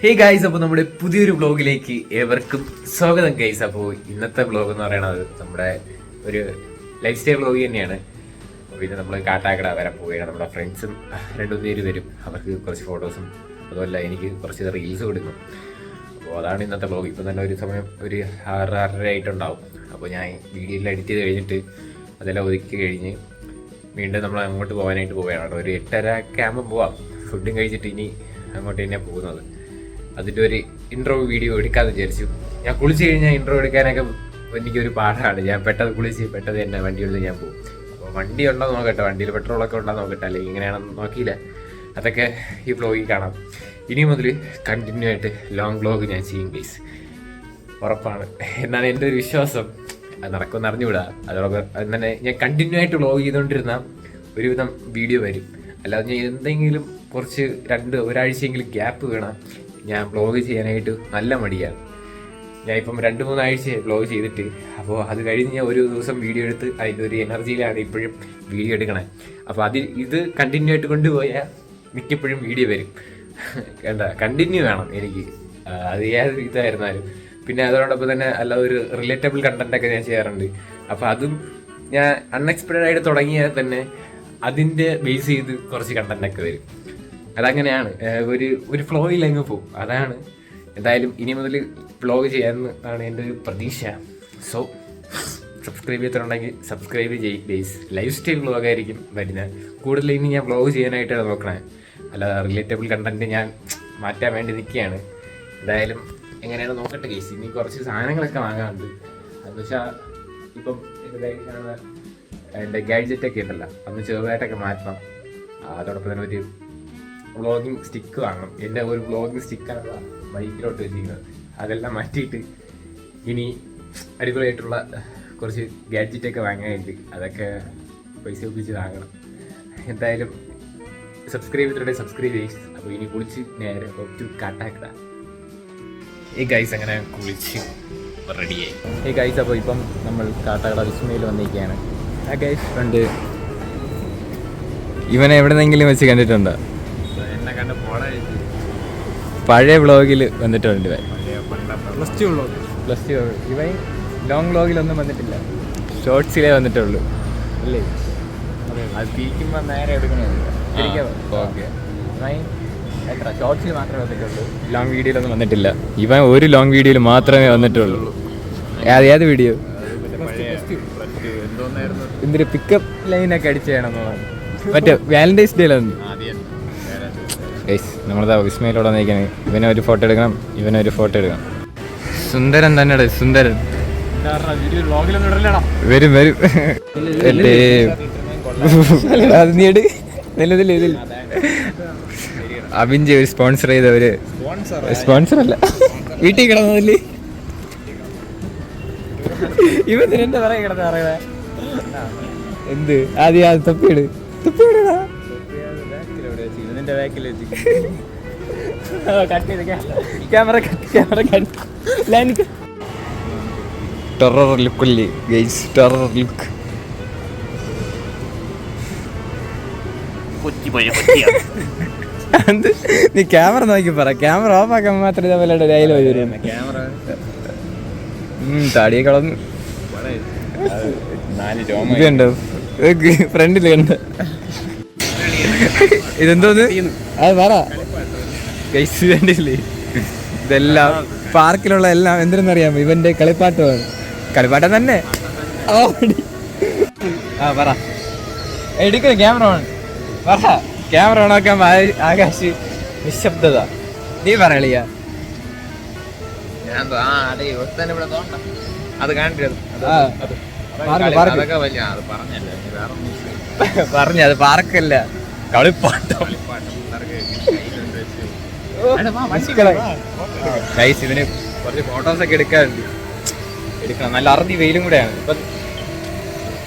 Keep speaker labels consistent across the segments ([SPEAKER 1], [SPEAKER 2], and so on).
[SPEAKER 1] Hey guys, അപ്പോൾ നമ്മുടെ പുതിയൊരു വ്ളോഗിലേക്ക് ഏവർക്കും സ്വാഗതം ഗൈസ്. അപ്പോൾ ഇന്നത്തെ വ്ളോഗ് എന്ന് പറയുന്നത് നമ്മുടെ ഒരു ലൈഫ് സ്റ്റൈൽ വ്ളോഗ് തന്നെയാണ്. പിന്നെ നമ്മൾ കാട്ടാക്കട വരെ പോവുകയാണ്. നമ്മുടെ ഫ്രണ്ട്സും രണ്ടു പേര് വരും. അവർക്ക് കുറച്ച് ഫോട്ടോസും അതുമല്ല എനിക്ക് കുറച്ച് റീൽസ് കൊടുക്കും. അപ്പോൾ അതാണ് ഇന്നത്തെ വ്ളോഗ്. ഇപ്പം തന്നെ ഒരു സമയം ഒരു 6-6:30 ആയിട്ടുണ്ടാവും. അപ്പോൾ ഞാൻ വീഡിയോയിൽ എഡിറ്റ് ചെയ്ത് കഴിഞ്ഞിട്ട് അതെല്ലാം ഒതുക്കി കഴിഞ്ഞ് വീണ്ടും നമ്മൾ അങ്ങോട്ട് പോകാനായിട്ട് പോവുകയാണ്. ഒരു 8:30 ഒക്കെ ആകുമ്പോൾ പോവാം. ഫുഡും കഴിച്ചിട്ട് ഇനി അങ്ങോട്ട് തന്നെയാണ് പോകുന്നത്. അതിൻ്റെ ഒരു ഇൻട്രോ വീഡിയോ എടുക്കാമെന്ന് വിചാരിച്ചു. ഞാൻ കുളിച്ച് കഴിഞ്ഞാൽ ഇൻട്രോ എടുക്കാനൊക്കെ എനിക്കൊരു പാടാണ്. ഞാൻ പെട്ടെന്ന് കുളിച്ച് പെട്ടെന്ന് തന്നെ വണ്ടി എടുത്ത് ഞാൻ പോകും. അപ്പോൾ വണ്ടി ഉണ്ടോ നോക്കട്ടെ, വണ്ടിയിൽ പെട്രോളൊക്കെ ഉണ്ടോ നോക്കട്ടെ, അല്ലെങ്കിൽ ഇങ്ങനെയാണെന്ന് നോക്കിയില്ല. അതൊക്കെ ഈ വ്ളോഗിൽ കാണാം. ഇനി മുതൽ കണ്ടിന്യൂ ആയിട്ട് ലോങ് വ്ളോഗ് ഞാൻ ചെയ്യും ഗൈസ്, ഉറപ്പാണ്. എന്നാണ് എൻ്റെ ഒരു വിശ്വാസം. അത് നടക്കുമെന്ന് അറിഞ്ഞുകൂടാ. അതോടൊപ്പം അങ്ങനെ ഞാൻ കണ്ടിന്യൂ ആയിട്ട് വ്ളോഗ് ചെയ്തുകൊണ്ടിരുന്ന ഒരുവിധം വീഡിയോ വരും. അല്ലാതെ ഞാൻ എന്തെങ്കിലും കുറച്ച് ഒരാഴ്ചയെങ്കിലും ഗ്യാപ്പ് വേണം. ഞാൻ വ്ളോഗ് ചെയ്യാനായിട്ട് നല്ല മടിയാണ്. ഞാൻ ഇപ്പം 2-3 ആഴ്ച വ്ളോഗ് ചെയ്തിട്ട്. അപ്പോൾ അത് കഴിഞ്ഞ് ഞാൻ ഒരു ദിവസം വീഡിയോ എടുത്ത് അതിൻ്റെ ഒരു എനർജിയിലാണ് ഇപ്പോഴും വീഡിയോ എടുക്കണേ. അപ്പോൾ ഇത് കണ്ടിന്യൂ ആയിട്ട് കൊണ്ടുപോയാൽ മിക്കപ്പോഴും വീഡിയോ വരും. കണ്ടിന്യൂ വേണം എനിക്ക്, അത് ഏത് ഇതായിരുന്നാലും. പിന്നെ അതോടൊപ്പം തന്നെ അല്ലാതെ ഒരു റിലേറ്റബിൾ കണ്ടൻറ്റൊക്കെ ഞാൻ ചെയ്യാറുണ്ട്. അപ്പോൾ അതും ഞാൻ അൺഎക്സ്പെക്റ്റഡ് ആയിട്ട് തുടങ്ങിയാൽ തന്നെ അതിൻ്റെ ബേസ് ചെയ്ത് കുറച്ച് കണ്ടൻറ്റൊക്കെ വരും. അതങ്ങനെയാണ്, ഒരു ഫ്ലോയിൽ അങ്ങ് പോകും. അതാണ് എന്തായാലും ഇനി മുതൽ വ്ളോഗ് ചെയ്യാമെന്നാണ് എൻ്റെ ഒരു പ്രതീക്ഷ. സോ സബ്സ്ക്രൈബ് ചെയ്തിട്ടുണ്ടെങ്കിൽ സബ്സ്ക്രൈബ് ചെയ്യും ബേസ്. ലൈഫ് സ്റ്റൈൽ വ്ളോഗായിരിക്കും വരുന്നത്. കൂടുതൽ ഇനി ഞാൻ വ്ളോഗ് ചെയ്യാനായിട്ടാണ് നോക്കണേ. അല്ലാതെ റിലേറ്റബിൾ കണ്ടൻറ്റ് ഞാൻ മാറ്റാൻ വേണ്ടി നിൽക്കുകയാണ്. എന്തായാലും എങ്ങനെയാണ് നോക്കട്ടെ കേസ്. ഇനി കുറച്ച് സാധനങ്ങളൊക്കെ വാങ്ങാറുണ്ട്. എന്ന് വെച്ചാൽ ഇപ്പം എൻ്റെ ഗാഡ്ജറ്റൊക്കെ ഉണ്ടല്ലോ, അന്ന് ചെറുതായിട്ടൊക്കെ മാറ്റണം. അതോടൊപ്പം തന്നെ ഒരു വ്ളോഗിങ് സ്റ്റിക്ക് വാങ്ങണം. എൻ്റെ ഒരു വ്ളോഗിങ് സ്റ്റിക്കാണ് ബൈക്കിലോട്ട് വെച്ചിരിക്കുന്നത്. അതെല്ലാം മാറ്റിയിട്ട് ഇനി അടിപൊളിയായിട്ടുള്ള കുറച്ച് ഗാഡ്ജറ്റൊക്കെ വാങ്ങാനായിട്ട് അതൊക്കെ പൈസ ഒപ്പിച്ച് വാങ്ങണം. എന്തായാലും സബ്സ്ക്രൈബ് ചെയ്തിട്ടുണ്ടെങ്കിൽ സബ്സ്ക്രൈബ് ചെയ്യും. അപ്പോൾ ഇനി കുളിച്ച് നേരെ ഒറ്റ കാട്ടാക്കട. ഈ ഗൈസ് അങ്ങനെ കുളിച്ച് റെഡിയായി. ഈ ഗൈസ് അപ്പോൾ ഇപ്പം നമ്മൾ കാട്ടാക്കട വിസ്മയിൽ വന്നിരിക്കുകയാണ്. ആ ഗൈസ് ഉണ്ട്. ഇവനെ എവിടെന്നെങ്കിലും വെച്ച് കണ്ടിട്ടുണ്ടോ? എന്നെ കണ്ട് പഴയ വ്ളോഗിൽ വന്നിട്ടുണ്ട്. പ്ലസ് ടു ഇവൻ ലോങ് വ്ളോഗിലൊന്നും വന്നിട്ടില്ല, ഷോർട്സിലേ വന്നിട്ടുള്ളൂ അല്ലേ? അത് തിരിക്കുമ്പോൾ നേരെ എടുക്കണമില്ല. ഓക്കെ, എത്ര ഷോർട്സിൽ മാത്രമേ വന്നിട്ടുള്ളൂ, ലോങ് വീഡിയോയിലൊന്നും വന്നിട്ടില്ല. ഇവൻ ഒരു ലോങ് വീഡിയോയിൽ മാത്രമേ വന്നിട്ടുള്ളൂ. ഏത് വീഡിയോ? എന്തൊരു പിക്കപ്പ് ലൈനൊക്കെ അടിച്ച് ചെയ്യണമെന്നുള്ളതാണ്. മറ്റേ വാലന്റൈൻസ് ഡേയിലൊന്നും. നമ്മളതാ വിസ്മയിലൂടെ നയിക്കണേ. ഇവനൊരു ഫോട്ടോ എടുക്കണം, ഇവനൊരു ഫോട്ടോ എടുക്കണം. സുന്ദരൻ തന്നെയാണ്, സുന്ദരൻ വരും വരും. അത് നീ എടു. അഭിഞ്ച് സ്പോൺസർ ചെയ്തവര്, സ്പോൺസർ അല്ല, വീട്ടിൽ കിടന്നതല്ലേ ഇവ എന്താ പറയാ കിടന്ന പറയുക. എന്ത് ആദ്യം തൊപ്പിയിട്, തൊപ്പിയിടാ ക്യാമറ ടെറർ ലുക്കല്ലേ ഗൈസ്, ടെറർ ലുക്ക്. നീ ക്യാമറ നോക്കി പറ, ക്യാമറ ഓഫ് ആക്കാൻ മാത്രമേ ഇതേപോലെ ഡയലോഗ് വരും. താടിയെ കളന്ന് ഇതുണ്ടോ ഫ്രണ്ടിൽ കണ്ട്. ഇതെന്തോന്ന് അത് പറ ഗൈസ്. കണ്ടില്ലേ, ഇതെല്ലാം പാർക്കിലുള്ള എല്ലാം എന്തിനെന്നറിയാമോ? ഇവന്റെ കളിപ്പാട്ടമാണ്. കളിപ്പാട്ടം തന്നെ. ആ പറ, എടുക്കുന്ന ക്യാമറ ഓൺ പറ. ക്യാമറ ഓണാക്കാൻ ആകാശ് നിശബ്ദത. നീ പറയളിയ. അത് കാണിച്ചത് പറഞ്ഞത് പാർക്കല്ല, കളിപ്പാട്ടം. ഗൈസ് ഇതിന് കുറച്ച് ഫോട്ടോസൊക്കെ എടുക്കാറുണ്ട്. എടുക്കണം, നല്ല അറുതി വെയിലും കൂടെയാണ്. ഇപ്പം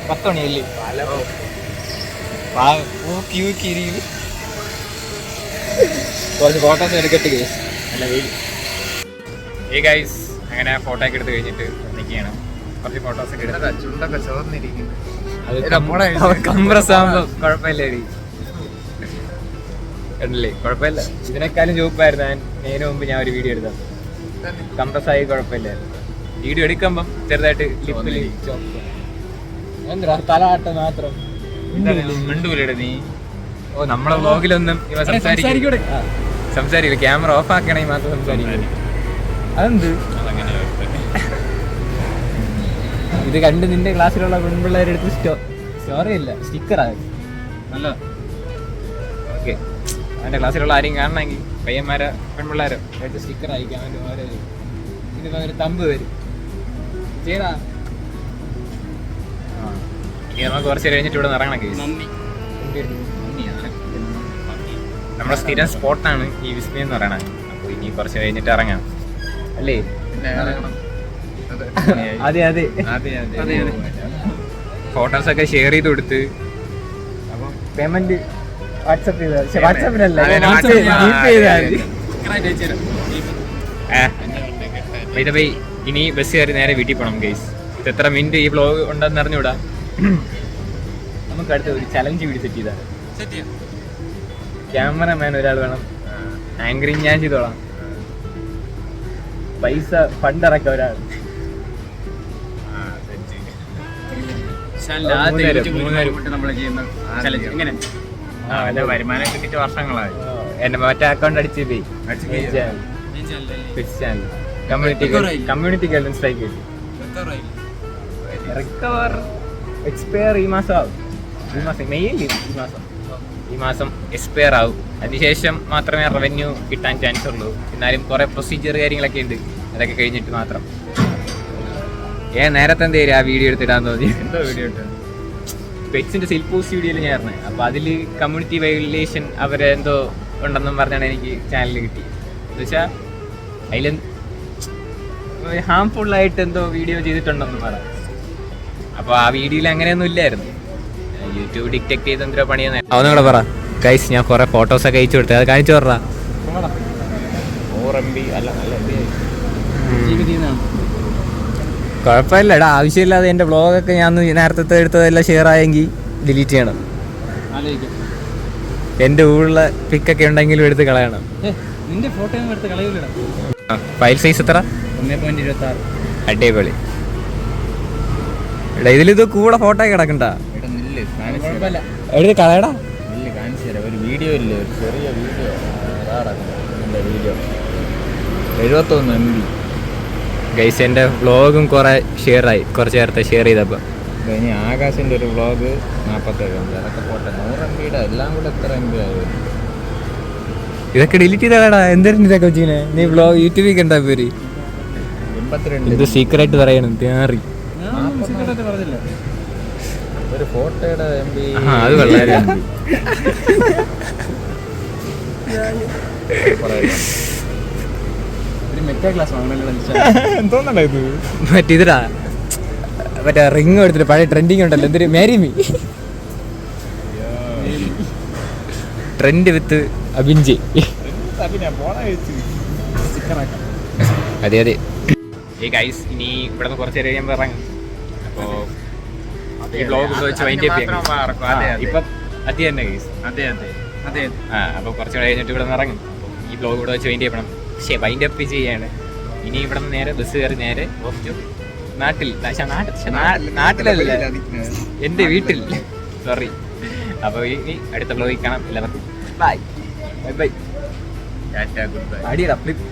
[SPEAKER 1] 10 മണിയല്ലേ? കുറച്ച് ഫോട്ടോസ് എടുക്കട്ടെ ഗൈസ്, നല്ല വെയിൽ. ഈ ഗൈസ് അങ്ങനെ ഫോട്ടോ ഒക്കെ എടുത്ത് കഴിഞ്ഞിട്ട് നിൽക്കുകയാണ്. കുറച്ച് ഫോട്ടോസൊക്കെ എടുത്ത് ചുണ്ടൊക്കെ ചോർന്നിരിക്കുന്നു. അത് കംപ്രസ് ആകുമ്പോൾ കുഴപ്പമില്ലേ?
[SPEAKER 2] കണ്ടില്ലേ? കുഴപ്പമില്ല. ഇതിനേക്കാളും ചുവപ്പായിരുന്നു നേരെ മുമ്പ് ഞാൻ ഒരു വീഡിയോ എടുത്തത്. കംപ്രസ് ആയി കുഴപ്പമില്ലായിരുന്നു. വീഡിയോ എടുക്കുമ്പം ചെറുതായിട്ട് ലിപ്പിൽ ചോപ്പ്. എന്താ തലാട്ട മാത്രം മിണ്ടൂലേ നീ? ഓ, നമ്മളെ വ്ലോഗിലൊന്നും ഇവ സംസാരിക്കില്ല. ക്യാമറ ഓഫ് ആക്കണമെങ്കിൽ മാത്രം സംസാരിക്കും. അതെന്ത്? ഇത് കണ്ട് നിന്റെ ക്ലാസ്സിലുള്ള പെൺപിള്ളേരെ എടുത്ത് സ്റ്റോറി ഇല്ല, സ്റ്റിക്കറാണ്. നല്ല ഓക്കെ. അവൻ്റെ ക്ലാസ്സിലുള്ള ആരെയും കാണണമെങ്കിൽ പയ്യന്മാരെ പെൺപിള്ളേരോ എടുത്ത് സ്റ്റിക്കർ അയക്കാം. അവൻ്റെ ഓരോ ഇതിന് പകരം തമ്പ് വരും. ചെയ്താ ഇനി നമുക്ക് കുറച്ച് കഴിഞ്ഞിട്ട് ഇവിടെ ഇറങ്ങണം. നമ്മുടെ സ്ഥിരം സ്പോട്ടാണ് ഈ വിസ്മയം എന്ന് പറയണത്. അപ്പോൾ ഇനി കുറച്ച് കഴിഞ്ഞിട്ട് ഇറങ്ങാം അല്ലേ? അതെ അതെ അതെ. ഫോട്ടോസൊക്കെ ഷെയർ ചെയ്ത് കൊടുത്ത് അപ്പം പേയ്മെന്റ് വാട്സപ്പ് ചെയ്താൽ വാട്സപ്പിനല്ല ഇനി ബസ് കയറി നേരെ വീട്ടിൽ പോകണം ഗൈസ്. ഇത് എത്ര മിനിറ്റ് ഈ വ്ലോഗ് ഉണ്ടെന്ന് അറിഞ്ഞൂടാ. നമുക്ക് അടുത്ത ഒരു ചലഞ്ച് വീഡിയോ സെറ്റ് ചെയ്താണ്. ക്യാമറമാൻ ഒരാൾ വേണം, ആങ്കറിങ് ഞാൻ ചെയ്തോളാം, പൈസ ഫണ്ടിറക്ക ഒരാൾ. വരുമാനം കിട്ടിയിട്ട് വർഷങ്ങളായി. എന്റെ മറ്റേ അക്കൗണ്ട് അടിച്ച് പോയി. Community guidance strike recover expire ഈ മാസം മെയിൽ ഈ മാസം എക്സ്പയർ ആവും. അതിനുശേഷം മാത്രമേ റവന്യൂ കിട്ടാൻ ചാൻസ് ഉള്ളൂ. എന്നാലും കുറെ പ്രൊസീജിയർ കാര്യങ്ങളൊക്കെ ഉണ്ട്. അതൊക്കെ കഴിഞ്ഞിട്ട് മാത്രം. നേരത്തെ എന്തേലും ആ വീഡിയോ എടുത്തിടാൻ തോന്നി. എന്തോ വീഡിയോ ഇട്ടത് പെറ്റ്സിന്റെ സെൽഫ് പോസ്റ്റ് വീഡിയോയിൽ ഞാൻ പറഞ്ഞത്. അപ്പോൾ അതിൽ കമ്മ്യൂണിറ്റി വയലേഷൻ അവരെന്തോ ഉണ്ടെന്നും പറഞ്ഞാണ് എനിക്ക് ചാനലിൽ കിട്ടിയത്. എന്ന് വെച്ചാൽ അതിൽ ഹാംഫുള്ളായിട്ട് എന്തോ വീഡിയോ ചെയ്തിട്ടുണ്ടെന്ന് പറയാം. അപ്പോൾ ആ വീഡിയോയിൽ അങ്ങനെയൊന്നും ഇല്ലായിരുന്നു. യൂട്യൂബ് ഡിറ്റക്ട് ചെയ്ത് എന്തോ പണിയെന്ന് അവനും കൂടെ പറ. ഗൈസ്, ഞാൻ കുറേ ഫോട്ടോസൊക്കെ അയച്ചു കൊടുത്തത്. അത് കാണിച്ചു പറഞ്ഞ കുഴപ്പമില്ലടാ. ആവശ്യമില്ലാതെ എൻ്റെ വ്ളോഗൊക്കെ ഞാൻ നേരത്തെ എടുത്തതെല്ലാം ഷെയർ ആയെങ്കിൽ ഡിലീറ്റ് ചെയ്യണം. എൻ്റെ ഊഴുള്ള പിക്കൊക്കെ ഉണ്ടെങ്കിലും എടുത്ത് കളയണം. നിന്റെ ഫോട്ടോ എടുത്ത് കളയൂല. ഫയൽ സൈസ് എത്ര? 1.26. അടിപൊളി. എടാ ഇതിലിത് കൂടെ ഫോട്ടോ കിടക്കണ്ട. എടുത്ത് കളയടാ.
[SPEAKER 3] ഒരു വീഡിയോ ഇല്ലേ, ഒരു ചെറിയ വീഡിയോ 71 MB.
[SPEAKER 2] ഗൈസ്, എൻ്റെ വ്ളോഗും കുറെ ഷെയർ ആയി. കുറച്ച് നേരത്തെ ഷെയർ ചെയ്തപ്പോൾ
[SPEAKER 3] ഇനി ആകാശിൻ്റെ ഒരു വ്ളോഗ് 47 MB. അതൊക്കെ പോട്ടെ. 100 MB എല്ലാം കൂടെ എത്ര MB ആയി?
[SPEAKER 2] ഇതൊക്കെ ഡിലീറ്റ് ചെയ്താടാ. എന്തായിരുന്നു ഇതൊക്കെ വെച്ചിങ്ങനെ? നീ വ്ളോഗ് യൂട്യൂബിൽ കണ്ടാ പോര്.
[SPEAKER 3] 82
[SPEAKER 2] ഇത് സീക്രട്ട് പറയണം. തേറി
[SPEAKER 3] ഒരു ഫോട്ടോയുടെ MB.
[SPEAKER 2] അത് വളരെ മറ്റേതിടാ. മറ്റേ റിങ് എടുത്തിട്ട് പഴയ ട്രെൻഡിങ് ഉണ്ടല്ലോ. എന്തൊരു മാരി മീ ട്രെൻഡ് വിത്ത് അഭിൻജി. അതെ അതെ. ഈ ഗൈസ്, ഇനി ഇവിടെ നിന്ന് കുറച്ച് നേരം കഴിയുമ്പോൾ ഇറങ്ങും. അപ്പോൾ ഈ ബ്ലോഗ് വെച്ച് വൈൻഡ് അപ്പ് ഇപ്പം അത് തന്നെ ഗൈസ്. അപ്പോൾ കുറച്ച് കഴിഞ്ഞിട്ട് ഇവിടെ നിന്ന് ഇറങ്ങും. ഈ ബ്ലോഗ് ഇവിടെ വെച്ച് വൈൻഡ് ചെയ്യണം. പക്ഷേ വൈൻഡ് അപ്പ് ചെയ്യാണ്. ഇനി ഇവിടെ നിന്ന് നേരെ ബസ് കയറി നേരെ ഓഫ് ടു നാട്ടിലല്ല, എൻ്റെ വീട്ടിൽ. സോറി. അപ്പോൾ ഇനി അടുത്ത ബ്ലോഗിൽ കാണാം. എല്ലാവർക്കും bye bye bye.
[SPEAKER 3] Tata, good bye.
[SPEAKER 2] അടിയടാ ഫ്ലിപ്പ്.